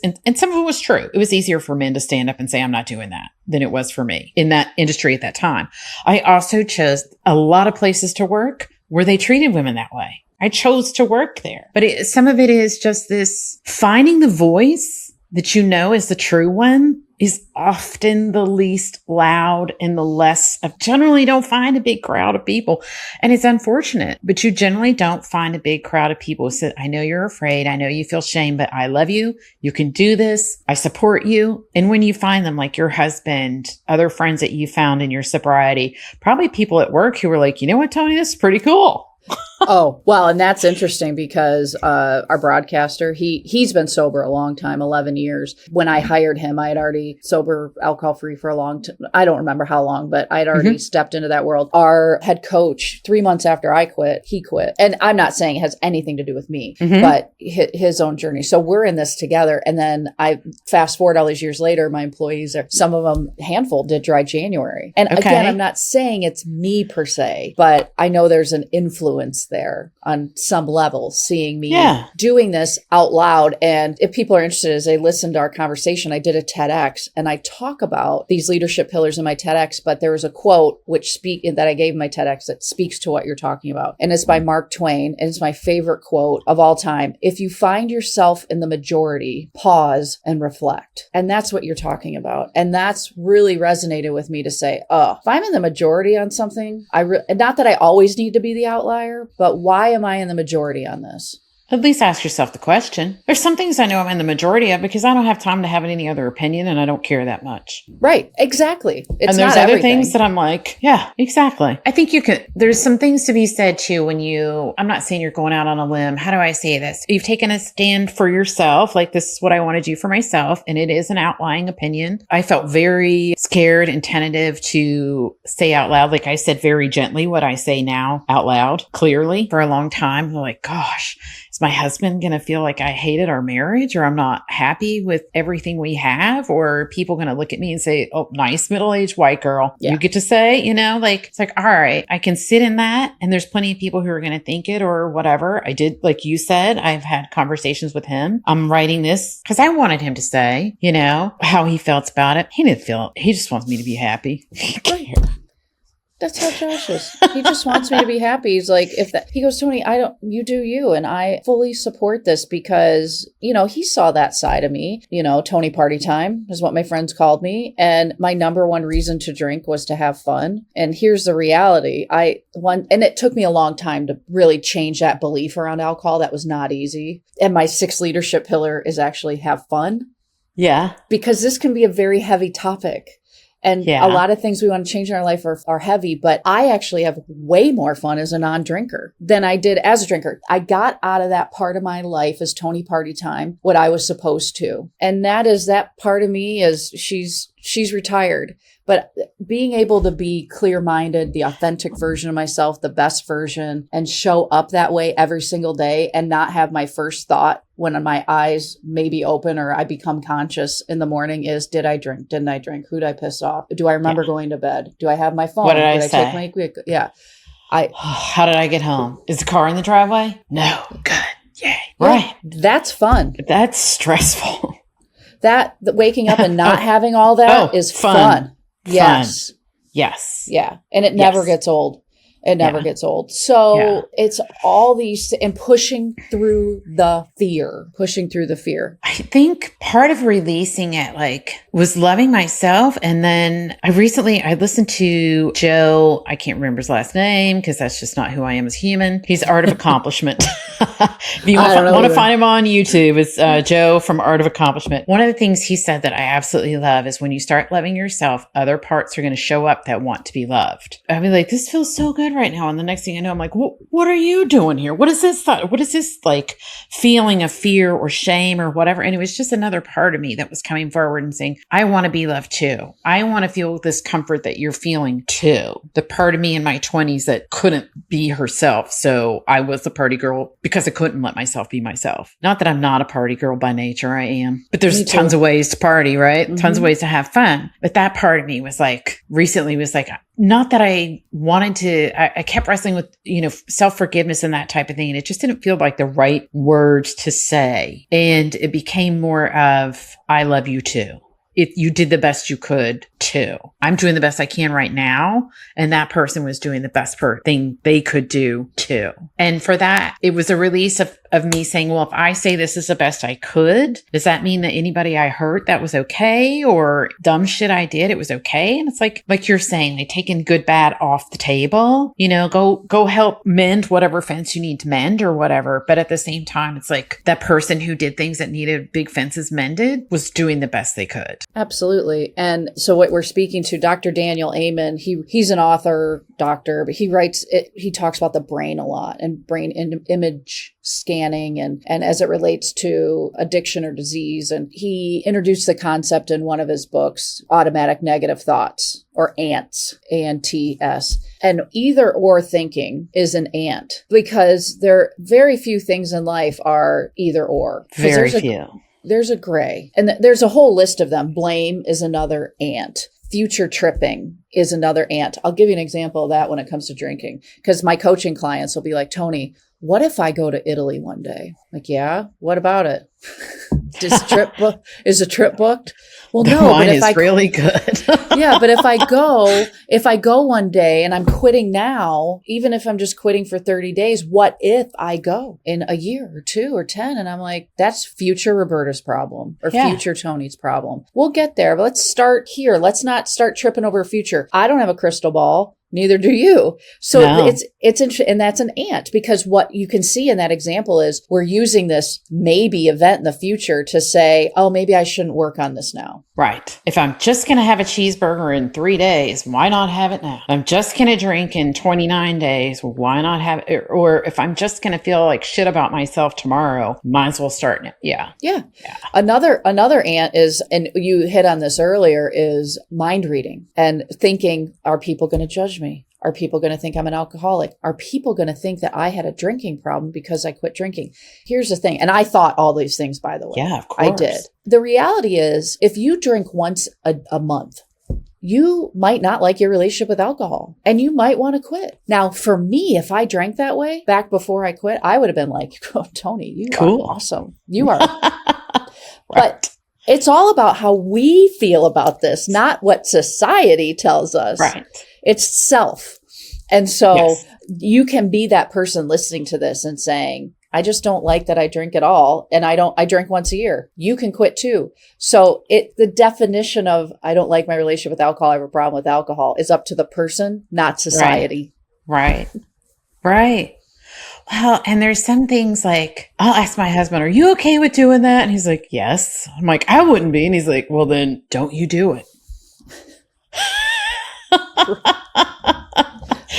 Speaker 1: And some of it was true. It was easier for men to stand up and say, I'm not doing that, than it was for me in that industry at that time. I also chose a lot of places to work where they treated women that way. I chose to work there. But some of it is just this finding the voice that you know is the true one is often the least loud and the less of, generally don't find a big crowd of people. And it's unfortunate, but you generally don't find a big crowd of people who say, I know you're afraid. I know you feel shame, but I love you. You can do this. I support you. And when you find them, like your husband, other friends that you found in your sobriety, probably people at work who were like, you know what, Toni, this is pretty cool.
Speaker 2: Oh, well, and that's interesting because our broadcaster, he's been sober a long time, 11 years. When I hired him, I had already sober, alcohol-free for a long time. I don't remember how long, but I'd already stepped into that world. Our head coach, 3 months after I quit, he quit. And I'm not saying it has anything to do with me, but his own journey. So we're in this together. And then I fast forward all these years later, my employees are, some of them, handful, did dry January. And again, I'm not saying it's me per se, but I know there's an influence there on some level, seeing me doing this out loud. And if people are interested, as they listen to our conversation, I did a TEDx and I talk about these leadership pillars in my TEDx, but there was a quote that I gave in my TEDx that speaks to what you're talking about. And it's by Mark Twain. And it's my favorite quote of all time. If you find yourself in the majority, pause and reflect. And that's what you're talking about. And that's really resonated with me to say, oh, if I'm in the majority on something, not that I always need to be the outlier, but why am I in the majority on this?
Speaker 1: At least ask yourself the question. There's some things I know I'm in the majority of because I don't have time to have any other opinion and I don't care that much.
Speaker 2: Right. Exactly. It's
Speaker 1: and there's
Speaker 2: not
Speaker 1: other
Speaker 2: everything.
Speaker 1: things that I'm like, yeah, exactly. I think there's some things to be said too when I'm not saying you're going out on a limb. How do I say this? You've taken a stand for yourself. Like, this is what I want to do for myself. And it is an outlying opinion. I felt very scared and tentative to say out loud. Like I said, very gently what I say now out loud, clearly for a long time. I'm like, gosh, is my husband going to feel like I hated our marriage or I'm not happy with everything we have? Or are people going to look at me and say, oh, nice middle-aged white girl. Yeah. You get to say, it's like, all right, I can sit in that. And there's plenty of people who are going to think it or whatever. I did, like you said, I've had conversations with him. I'm writing this because I wanted him to say, how he felt about it. He didn't feel it. He just wants me to be happy.
Speaker 2: That's how Josh is. He just wants me to be happy. He's like, he goes, Toni, you do you. And I fully support this because, he saw that side of me. Toni Party Time is what my friends called me. And my number one reason to drink was to have fun. And here's the reality. And it took me a long time to really change that belief around alcohol. That was not easy. And my 6th leadership pillar is actually have fun. Yeah. Because this can be a very heavy topic. And a lot of things we want to change in our life are heavy, but I actually have way more fun as a non-drinker than I did as a drinker. I got out of that part of my life as Toni Party Time, what I was supposed to. And that part of me is she's retired. But being able to be clear-minded, the authentic version of myself, the best version, and show up that way every single day and not have my first thought when my eyes may be open or I become conscious in the morning is, did I drink? Didn't I drink? Who did I piss off? Do I remember going to bed? Do I have my phone?
Speaker 1: What did I say?
Speaker 2: Take my
Speaker 1: How did I get home? Is the car in the driveway? No. Good. Yay. Right.
Speaker 2: That's fun.
Speaker 1: That's stressful.
Speaker 2: That waking up and not having all that is fun. Yes.
Speaker 1: Fun. Yes.
Speaker 2: Yeah. And it never gets old. It never gets old. So it's all these and pushing through the fear.
Speaker 1: I think part of releasing it was loving myself. And then I listened to Joe. I can't remember his last name because that's just not who I am as a human. He's Art of Accomplishment. If you want to find him on YouTube, it's Joe from Art of Accomplishment. One of the things he said that I absolutely love is when you start loving yourself, other parts are going to show up that want to be loved. I'll be like, this feels so good right now. And the next thing I know, I'm like, what are you doing here? What is this thought? What is this feeling of fear or shame or whatever? And it was just another part of me that was coming forward and saying, I want to be loved too. I want to feel this comfort that you're feeling too. The part of me in my 20s that couldn't be herself. So I was the party girl because I couldn't let myself be myself. Not that I'm not a party girl by nature. I am. But there's tons of ways to party, right? Mm-hmm. Tons of ways to have fun. But that part of me was recently was not that I wanted to, I kept wrestling with, self-forgiveness and that type of thing. And it just didn't feel like the right words to say. And it became more of, I love you too. If you did the best you could too. I'm doing the best I can right now. And that person was doing the best thing they could do too. And for that, it was a release of me saying, well, if I say this is the best I could, does that mean that anybody I hurt, that was okay? Or dumb shit I did, it was okay? And it's like you're saying, taking good, bad off the table, go help mend whatever fence you need to mend or whatever. But at the same time, it's that person who did things that needed big fences mended was doing the best they could.
Speaker 2: Absolutely. And so what we're speaking to, Dr. Daniel Amen, he's an author, doctor, but he talks about the brain a lot and brain image scanning and as it relates to addiction or disease. And he introduced the concept in one of his books, Automatic Negative Thoughts, or ANTs, A-N-T-S. And either or thinking is an ANT because very few things in life are either or.
Speaker 1: Very few.
Speaker 2: There's a gray, and there's a whole list of them. Blame is another ant. Future tripping is another ant. I'll give you an example of that when it comes to drinking, because my coaching clients will be like, Toni, what if I go to Italy one day? Yeah, what about it? Is a trip booked? Well, no.
Speaker 1: Wine is really good.
Speaker 2: Yeah, but if I go one day and I'm quitting now, even if I'm just quitting for 30 days, what if I go in a year or 2 or 10? And I'm like, that's future Roberta's problem or future Toni's problem. We'll get there, but let's start here. Let's not start tripping over future. I don't have a crystal ball. Neither do you. So it's interesting. And that's an ant, because what you can see in that example is we're using this maybe event in the future to say, oh, maybe I shouldn't work on this now.
Speaker 1: Right. If I'm just going to have a cheeseburger in 3 days, why not have it now? I'm just going to drink in 29 days. Why not have it? Or if I'm just going to feel like shit about myself tomorrow, might as well start now. Yeah. Another ant is, and you hit on this earlier, is mind reading and thinking, are people going to judge me? Are people going to think I'm an alcoholic? Are people going to think that I had a drinking problem because I quit drinking? Here's the thing. And I thought all these things, by the way. Yeah, of course.
Speaker 2: I did. The reality is, if you drink once a month, you might not like your relationship with alcohol and you might want to quit. Now, for me, if I drank that way back before I quit, I would have been like, oh, Toni, you are awesome. You are.
Speaker 1: Right.
Speaker 2: But it's all about how we feel about this, not what society tells us.
Speaker 1: Right.
Speaker 2: It's self. And so you can be that person listening to this and saying, I just don't like that I drink at all. And I drink once a year. You can quit too. So the definition of I don't like my relationship with alcohol, I have a problem with alcohol, is up to the person, not society.
Speaker 1: Right. Well, and there's some things like, I'll ask my husband, are you okay with doing that? And he's like, yes. I'm like, I wouldn't be. And he's like, well, then don't you do it.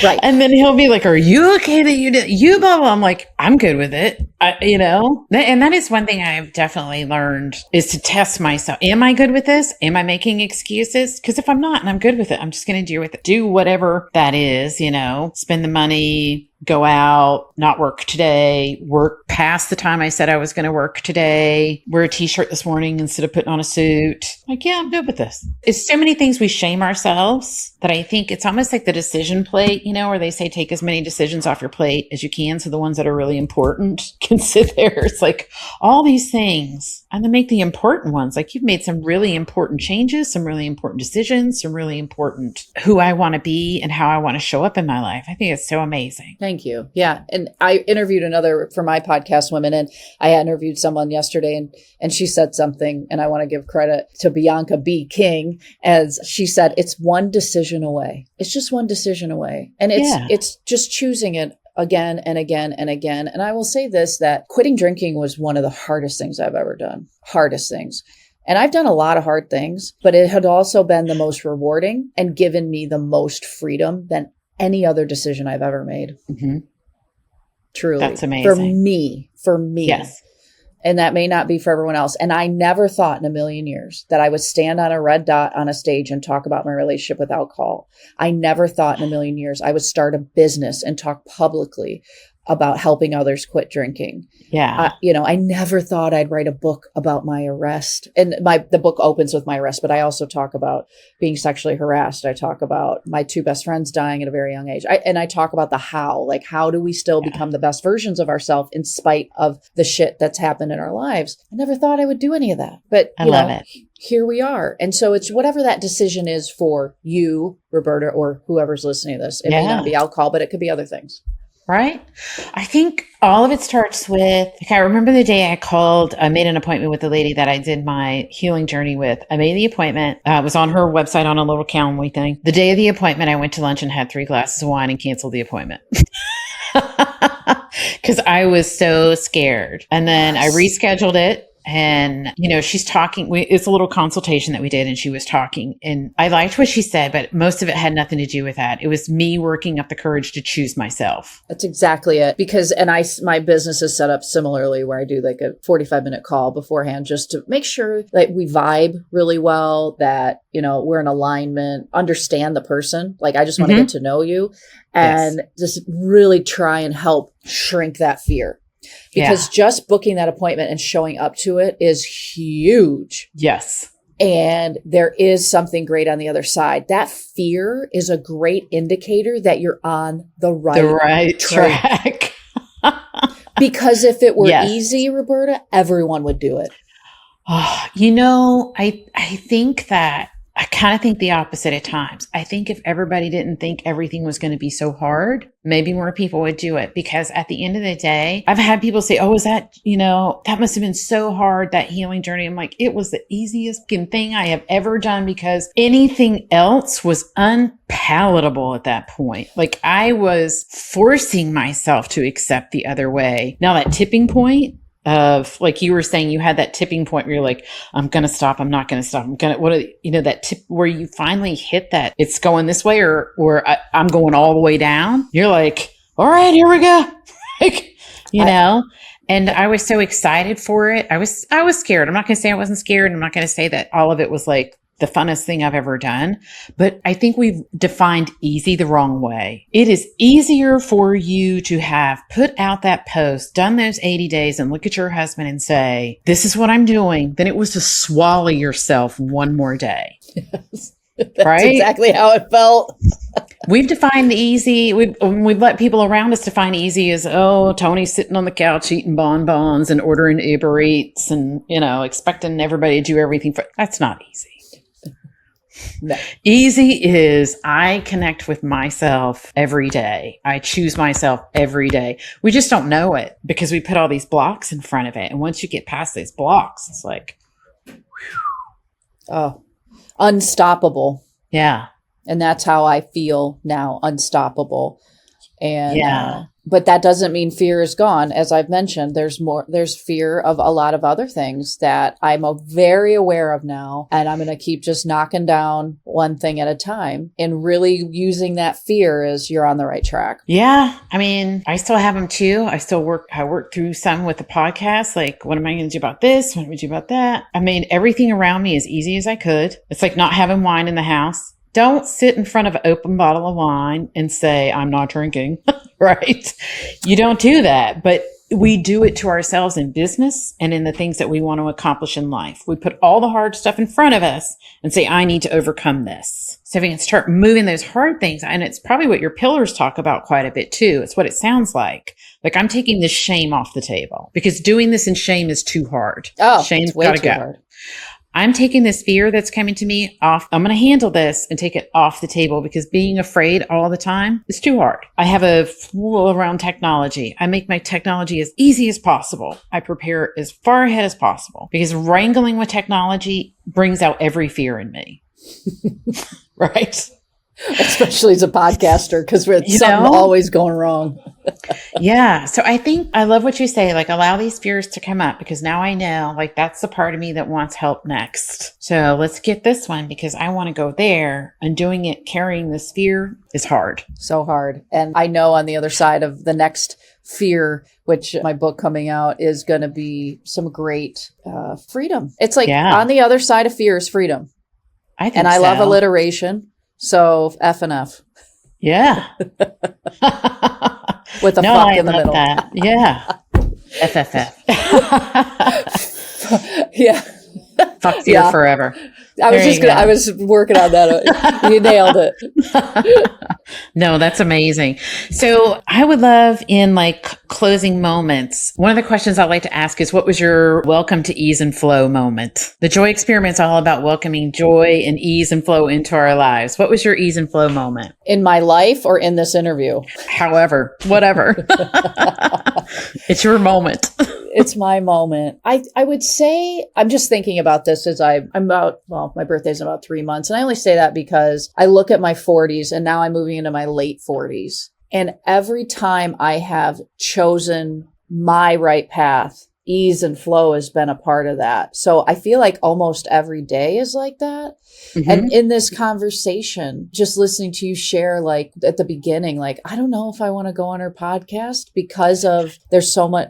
Speaker 2: Right.
Speaker 1: And then he'll be like, are you okay that you did you blah, blah. I'm like, I'm good with it. And that is one thing I've definitely learned, is to test myself. Am I good with this? Am I making excuses? Because if I'm not and I'm good with it, I'm just going to deal with it. Do whatever that is, spend the money, go out, not work today, work past the time I said I was going to work today, wear a t-shirt this morning instead of putting on a suit. Like, yeah, I'm good with this. It's so many things we shame ourselves that I think it's almost like the decision plate, where they say take as many decisions off your plate as you can. So the ones that are really important can sit there. It's like all these things and then make the important ones. Like you've made some really important changes, some really important decisions, some really important who I want to be and how I want to show up in my life. I think it's so amazing.
Speaker 2: Thank you. Yeah. And I interviewed another for my podcast, Women, and I had interviewed someone yesterday and she said something, and I want to give credit to Bianca B. King, as she said, it's one decision away. It's just one decision away. And it's just choosing it again and again and again. And I will say this, that quitting drinking was one of the hardest things I've ever done. Hardest things. And I've done a lot of hard things, but it had also been the most rewarding and given me the most freedom than any other decision I've ever made. Mm-hmm. Truly.
Speaker 1: That's amazing.
Speaker 2: For me.
Speaker 1: Yes.
Speaker 2: And that may not be for everyone else. And I never thought in a million years that I would stand on a red dot on a stage and talk about my relationship with alcohol. I never thought in a million years I would start a business and talk publicly about helping others quit drinking.
Speaker 1: Yeah.
Speaker 2: I never thought I'd write a book about my arrest. And the book opens with my arrest, but I also talk about being sexually harassed. I talk about my two best friends dying at a very young age. I talk about the how, like how do we still become the best versions of ourselves in spite of the shit that's happened in our lives? I never thought I would do any of that, but
Speaker 1: I love it.
Speaker 2: Here we are. And so it's whatever that decision is for you, Roberta, or whoever's listening to this. It may not be alcohol, but it could be other things.
Speaker 1: Right? I think all of it starts with, I remember the day I made an appointment with the lady that I did my healing journey with. I made the appointment. It was on her website on a little Calendly thing. The day of the appointment, I went to lunch and had 3 glasses of wine and canceled the appointment. Because I was so scared. And then I rescheduled it. And, she's talking, it's a little consultation that we did and she was talking and I liked what she said, but most of it had nothing to do with that. It was me working up the courage to choose myself.
Speaker 2: That's exactly it. Because, my business is set up similarly where I do like a 45-minute call beforehand just to make sure that we vibe really well, that, we're in alignment, understand the person. Like I just want to get to know you and just really try and help shrink that fear. Because just booking that appointment and showing up to it is huge.
Speaker 1: Yes.
Speaker 2: And there is something great on the other side. That fear is a great indicator that you're on the right
Speaker 1: track.
Speaker 2: Because if it were easy, Roberta, everyone would do it.
Speaker 1: I think that I kind of think the opposite at times. I think if everybody didn't think everything was going to be so hard, maybe more people would do it. Because at the end of the day, I've had people say, oh, is that, that must have been so hard, that healing journey. I'm like, it was the easiest thing I have ever done because anything else was unpalatable at that point. Like I was forcing myself to accept the other way. Now that tipping point of, like you were saying, you had that tipping point where you're like, I'm going to stop. I'm not going to stop. That tip where you finally hit that it's going this way or I'm going all the way down. You're like, all right, here we go. And I was so excited for it. I was scared. I'm not going to say I wasn't scared. I'm not going to say that all of it was like the funnest thing I've ever done. But I think we've defined easy the wrong way. It is easier for you to have put out that post, done those 80 days and look at your husband and say, this is what I'm doing, than it was to swallow yourself one more day.
Speaker 2: Yes. That's exactly how it felt.
Speaker 1: We've defined the easy. We've let people around us define easy as, oh, Tony's sitting on the couch eating bonbons and ordering Uber Eats and, expecting everybody to do everything that's not easy. No. Easy is I connect with myself every day. I choose myself every day. We just don't know it because we put all these blocks in front of it. And once you get past these blocks, it's like,
Speaker 2: oh, unstoppable.
Speaker 1: Yeah.
Speaker 2: And that's how I feel now, unstoppable. And but that doesn't mean fear is gone. As I've mentioned, there's fear of a lot of other things that I'm very aware of now. And I'm going to keep just knocking down one thing at a time and really using that fear as you're on the right track.
Speaker 1: Yeah. I mean, I still have them too. I work through some with the podcast. Like, what am I going to do about this? What am I going to do about that? I made everything around me as easy as I could. It's like not having wine in the house. don't sit in front of an open bottle of wine and say, I'm not drinking, right? You don't do that. But we do it to ourselves in business and in the things that we want to accomplish in life. We put all the hard stuff in front of us and say, I need to overcome this. So if we can start moving those hard things, and it's probably what your pillars talk about quite a bit too. It's what it sounds like. Like I'm taking this shame off the table because doing this in shame is too hard.
Speaker 2: Oh,
Speaker 1: shame's
Speaker 2: it's way
Speaker 1: gotta
Speaker 2: too
Speaker 1: go.
Speaker 2: hard.
Speaker 1: I'm taking this fear that's coming to me off. I'm going to handle this and take it off the table because being afraid all the time is too hard. I have a rule around technology. I make my technology as easy as possible. I prepare as far ahead as possible because wrangling with technology brings out every fear in me. Right?
Speaker 2: Especially as a podcaster, because something always going wrong.
Speaker 1: Yeah. So I think I love what you say, like allow these fears to come up because now I know like that's the part of me that wants help next. So let's get this one because I want to go there, and doing it, carrying this fear is hard.
Speaker 2: So hard. And I know on the other side of the next fear, which my book coming out is going to be some great freedom. It's like on the other side of fear is freedom.
Speaker 1: I think
Speaker 2: and I love alliteration. So F and F.
Speaker 1: Yeah.
Speaker 2: With a fuck in the middle.
Speaker 1: That. Yeah. FFF.
Speaker 2: Yeah.
Speaker 1: Fuck fear forever.
Speaker 2: I was working on that. You nailed it.
Speaker 1: No, that's amazing. So I would love in like closing moments, one of the questions I'd like to ask is what was your welcome to ease and flow moment? The joy experiment's all about welcoming joy and ease and flow into our lives. What was your ease and flow moment?
Speaker 2: In my life or in this interview?
Speaker 1: However, whatever. It's your moment.
Speaker 2: It's my moment. I would say, I'm just thinking about this as my birthday's in about 3 months. And I only say that because I look at my 40s and now I'm moving into my late 40s. And every time I have chosen my right path, ease and flow has been a part of that. So I feel like almost every day is like that. Mm-hmm. And in this conversation, just listening to you share, like at the beginning, like, I don't know if I want to go on her podcast because of there's so much,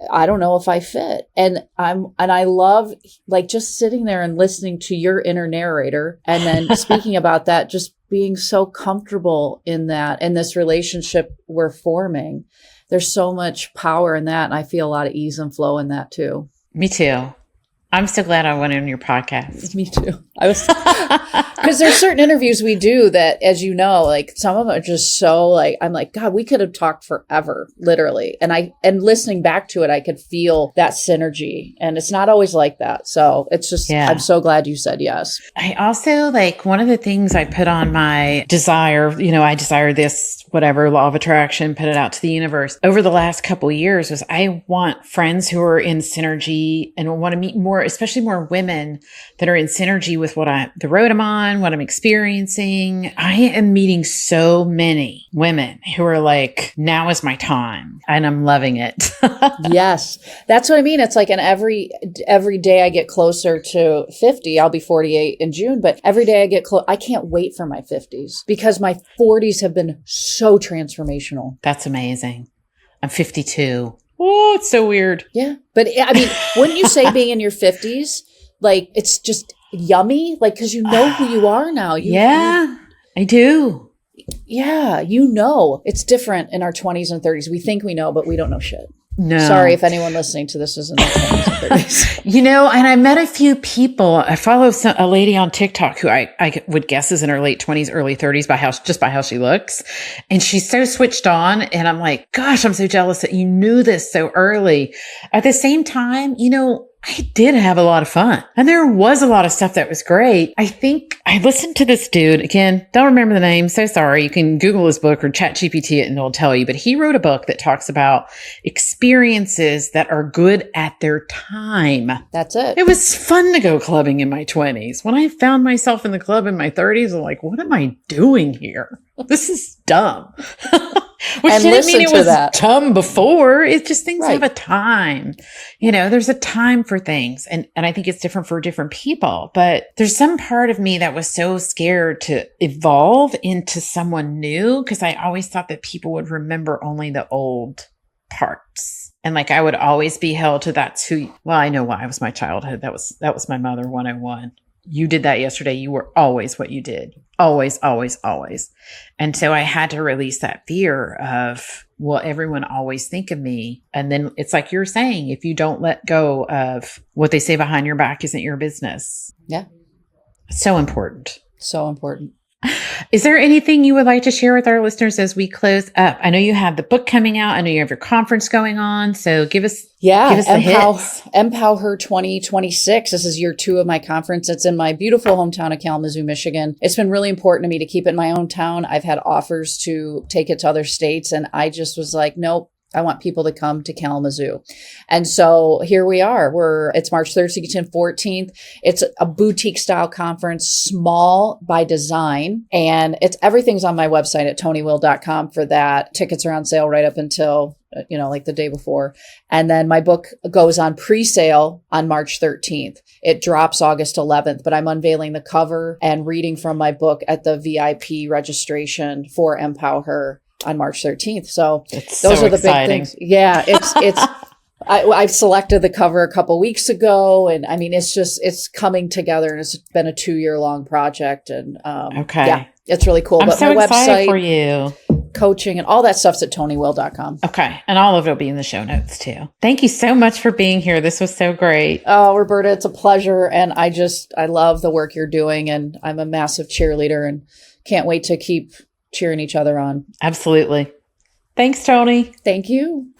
Speaker 2: I don't know if I fit. And I love like just sitting there and listening to your inner narrator and then speaking about that, just being so comfortable in that, in this relationship we're forming. There's so much power in that. And I feel a lot of ease and flow in that too.
Speaker 1: Me too. I'm so glad I went on your podcast.
Speaker 2: Me too. Because there's certain interviews we do that, as you know, like some of them are just so like, I'm like, God, we could have talked forever, literally. And listening back to it, I could feel that synergy, and it's not always like that. So it's just, I'm so glad you said yes.
Speaker 1: I also like one of the things I put on my desire, I desire this, whatever, law of attraction, put it out to the universe over the last couple of years was I want friends who are in synergy and want to meet more, especially more women that are in synergy with the road I'm on, what I'm experiencing. I am meeting so many women who are like, now is my time, and I'm loving it.
Speaker 2: Yes. That's what I mean. It's like every day I get closer to 50, I'll be 48 in June, but every day I get close, I can't wait for my 50s because my 40s have been so transformational.
Speaker 1: That's amazing. I'm 52. Oh, it's so weird.
Speaker 2: Yeah. But I mean, wouldn't you say being in your 50s, like it's just yummy? Like, because you know who you are now.
Speaker 1: I do.
Speaker 2: Yeah. It's different in our 20s and 30s. We think we know, but we don't know shit.
Speaker 1: No.
Speaker 2: Sorry if anyone listening to this is in their 20s and 30s.
Speaker 1: And I met a few people. I follow a lady on TikTok who I would guess is in her late 20s, early 30s by how she looks. And she's so switched on. And I'm like, gosh, I'm so jealous that you knew this so early. At the same time, I did have a lot of fun, and there was a lot of stuff that was great. I think I listened to this dude again. Don't remember the name. So sorry. You can Google his book or chat GPT it and it'll tell you, but he wrote a book that talks about experiences that are good at their time.
Speaker 2: That's it.
Speaker 1: It was fun to go clubbing in my 20s. When I found myself in the club in my 30s, I'm like, what am I doing here? This is dumb. Which
Speaker 2: and
Speaker 1: didn't mean it was
Speaker 2: dumb
Speaker 1: before. It's just things have a time. There's a time for things. And I think it's different for different people. But there's some part of me that was so scared to evolve into someone new because I always thought that people would remember only the old parts. And like I would always be held to that's who, well, I know why it was my childhood. That was my mother 101. you did that yesterday. You were always what you did. Always, always, always. And so I had to release that fear of, will everyone always think of me? And then it's like you're saying, if you don't let go of what they say behind your back isn't your business.
Speaker 2: Yeah.
Speaker 1: So important.
Speaker 2: So important.
Speaker 1: Is there anything you would like to share with our listeners as we close up? I know you have the book coming out. I know you have your conference going on. So give us the hits.
Speaker 2: Empower 2026. This is year 2 of my conference. It's in my beautiful hometown of Kalamazoo, Michigan. It's been really important to me to keep it in my own town. I've had offers to take it to other states, and I just was like, nope. I want people to come to Kalamazoo. And so here we are. It's March 13th and 14th. It's a boutique style conference, small by design. And everything's on my website at toniwill.com for that. Tickets are on sale right up until, like the day before. And then my book goes on pre-sale on March 13th. It drops August 11th, but I'm unveiling the cover and reading from my book at the VIP registration for Empower on March 13th. So those are the big things. Yeah, I've selected the cover a couple weeks ago, and I mean, it's coming together, and it's been a 2-year-long project. And yeah, it's really cool.
Speaker 1: I'm so excited for you.
Speaker 2: Coaching and all that stuff's at toniwill.com.
Speaker 1: Okay. And all of it will be in the show notes too. Thank you so much for being here. This was so great.
Speaker 2: Oh, Roberta, it's a pleasure. And I love the work you're doing, and I'm a massive cheerleader and can't wait to keep cheering each other on.
Speaker 1: Absolutely. Thanks, Toni.
Speaker 2: Thank you.